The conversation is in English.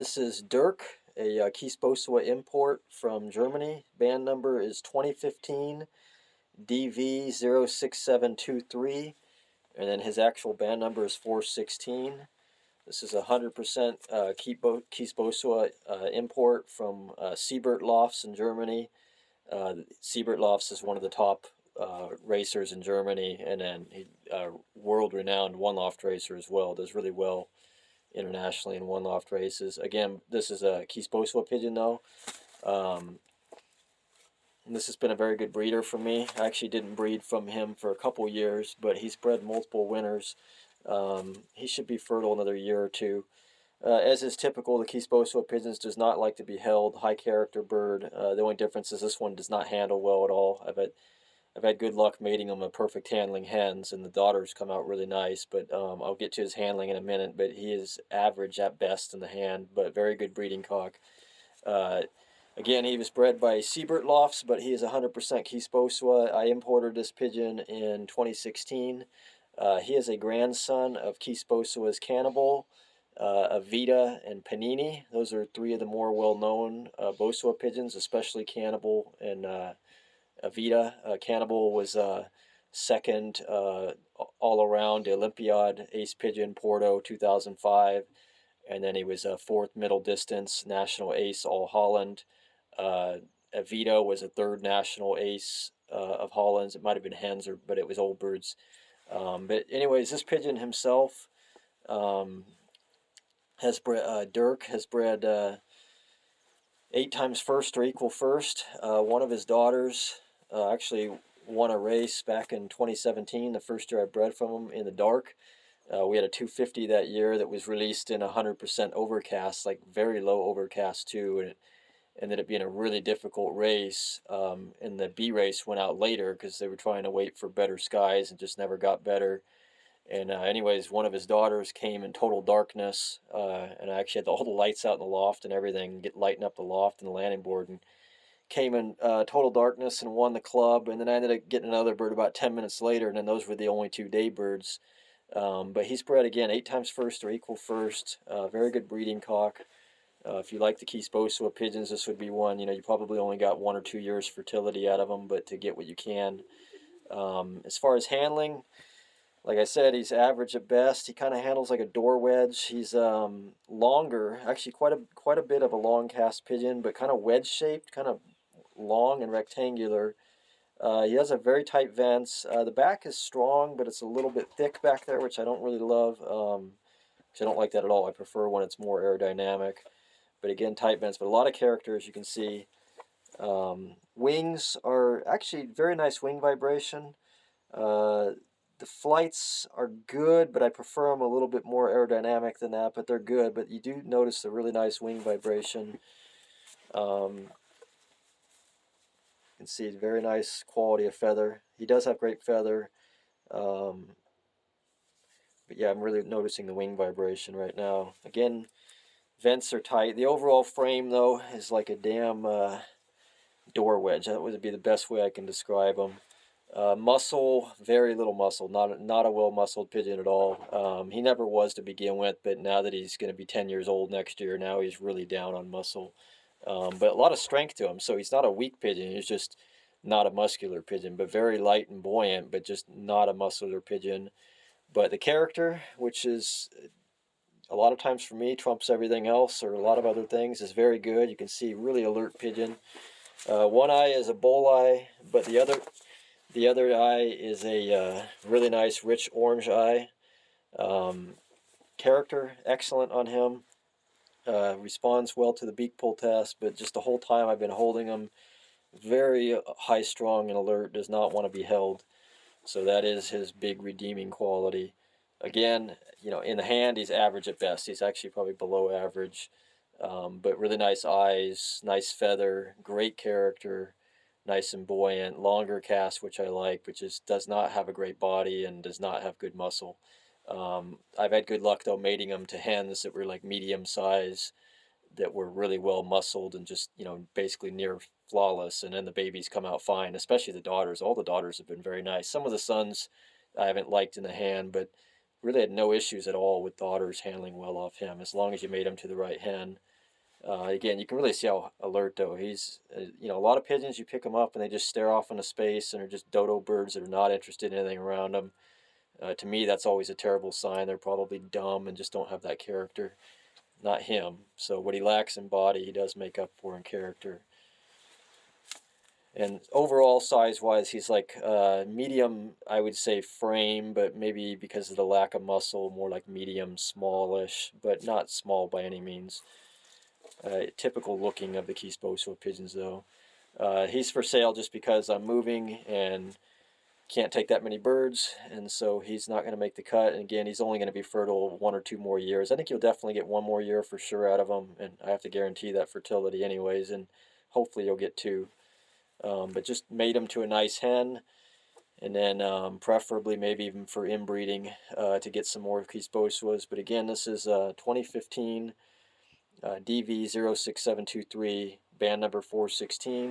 This is Dirk, a Kees Bosua import from Germany. Band number is 2015 DV-06723, and then his actual band number is 416. This is 100% Kees Bosua import from Siebert Lofts in Germany. Siebert Lofts is one of the top racers in Germany, and then world-renowned one-loft racer as well. Does really well internationally in one-loft races. Again, this is a Kees Bosua pigeon though. This has been a very good breeder for me. I actually didn't breed from him for a couple years, but he's bred multiple winners. He should be fertile another year or two. As is typical, the Kees Bosua pigeons does not like to be held. High character bird. The only difference is this one does not handle well at all. I've had good luck mating them with perfect handling hens, and the daughters come out really nice. But I'll get to his handling in a minute. But he is average at best in the hand, but very good breeding cock. Again, he was bred by Siebert Lofts, but he is 100% Kees Bosua. I imported this pigeon in 2016. He is a grandson of Kees Bosua's Kannibaal, Evita, and Panini. Those are three of the more well-known Bosua pigeons, especially Kannibaal and Evita. Kannibaal was second all-around Olympiad ace pigeon, Porto 2005, and then he was a fourth middle distance national ace all Holland. Evita was a third national ace of Holland's. It might have been hens, but it was old birds. But anyways, this pigeon himself has bred, Dirk has bred 8 times first or equal first. One of his daughters actually won a race back in 2017, the first year I bred from him in the dark. We had a 250 that year that was released in 100% overcast, like very low overcast too, and it ended up being a really difficult race. And the B race went out later because they were trying to wait for better skies and just never got better. And anyways, one of his daughters came in total darkness, and I actually had all the lights out in the loft and everything, lighting up the loft and the landing board, and came in total darkness and won the club. And then I ended up getting another bird about 10 minutes later, and then those were the only 2 day birds. But he's bred again 8 times first or equal first. Very good breeding cock. If you like the Kees Bosua pigeons, this would be one. You know, you probably only got 1 or 2 years fertility out of them, but to get what you can. As far as handling, like I said, he's average at best. He kind of handles like a door wedge. He's longer, actually quite a bit of a long cast pigeon, but kind of wedge shaped, kind of long and rectangular. He has a very tight vents. The back is strong, but it's a little bit thick back there, which I don't really love. I don't like that at all. I prefer when it's more aerodynamic. But again, tight vents, but a lot of character, as you can see. Wings are actually very nice wing vibration. The flights are good, but I prefer them a little bit more aerodynamic than that, but they're good. But you do notice a really nice wing vibration. You can see very nice quality of feather. He does have great feather. But yeah, I'm really noticing the wing vibration right now. Again, vents are tight. The overall frame, though, is like a damn door wedge. That would be the best way I can describe them. Muscle, very little muscle. Not a well-muscled pigeon at all. He never was to begin with, but now that he's going to be 10 years old next year, now he's really down on muscle. But a lot of strength to him, so he's not a weak pigeon. He's just not a muscular pigeon, but very light and buoyant, but just not a muscular pigeon. But the character, which is a lot of times for me trumps everything else or a lot of other things, is very good. You can see really alert pigeon. One eye is a bull eye, but the other eye is a really nice rich orange eye. Character excellent on him. Responds well to the beak pull test, but just the whole time I've been holding him, very high strung and alert, does not want to be held. So that is his big redeeming quality. Again, you know, in the hand he's average at best. He's actually probably below average, but really nice eyes, nice feather, great character, nice and buoyant, longer cast, which I like, but just does not have a great body and does not have good muscle. I've had good luck though mating them to hens that were like medium size, that were really well muscled and just, you know, basically near flawless, and then the babies come out fine, especially the daughters. All the daughters have been very nice. Some of the sons I haven't liked in the hand, but really had no issues at all with daughters handling well off him, as long as you made them to the right hen. Again, you can really see how alert though. He's, you know, a lot of pigeons, you pick them up and they just stare off into space and are just dodo birds that are not interested in anything around them. To me, that's always a terrible sign. They're probably dumb and just don't have that character. Not him. So what he lacks in body, he does make up for in character. And overall, size-wise, he's like medium, I would say, frame, but maybe because of the lack of muscle, more like medium, smallish, but not small by any means. Typical looking of the Kees Bosua pigeons, though. He's for sale just because I'm moving and can't take that many birds, and so he's not going to make the cut. And again, he's only going to be fertile 1 or 2 more years. I think you'll definitely get 1 more year for sure out of him, and I have to guarantee that fertility anyways, and hopefully you'll get 2. But just mate him to a nice hen, and then preferably maybe even for inbreeding to get some more Kees Bosuas. But again, this is 2015 DV-06723, band number 416.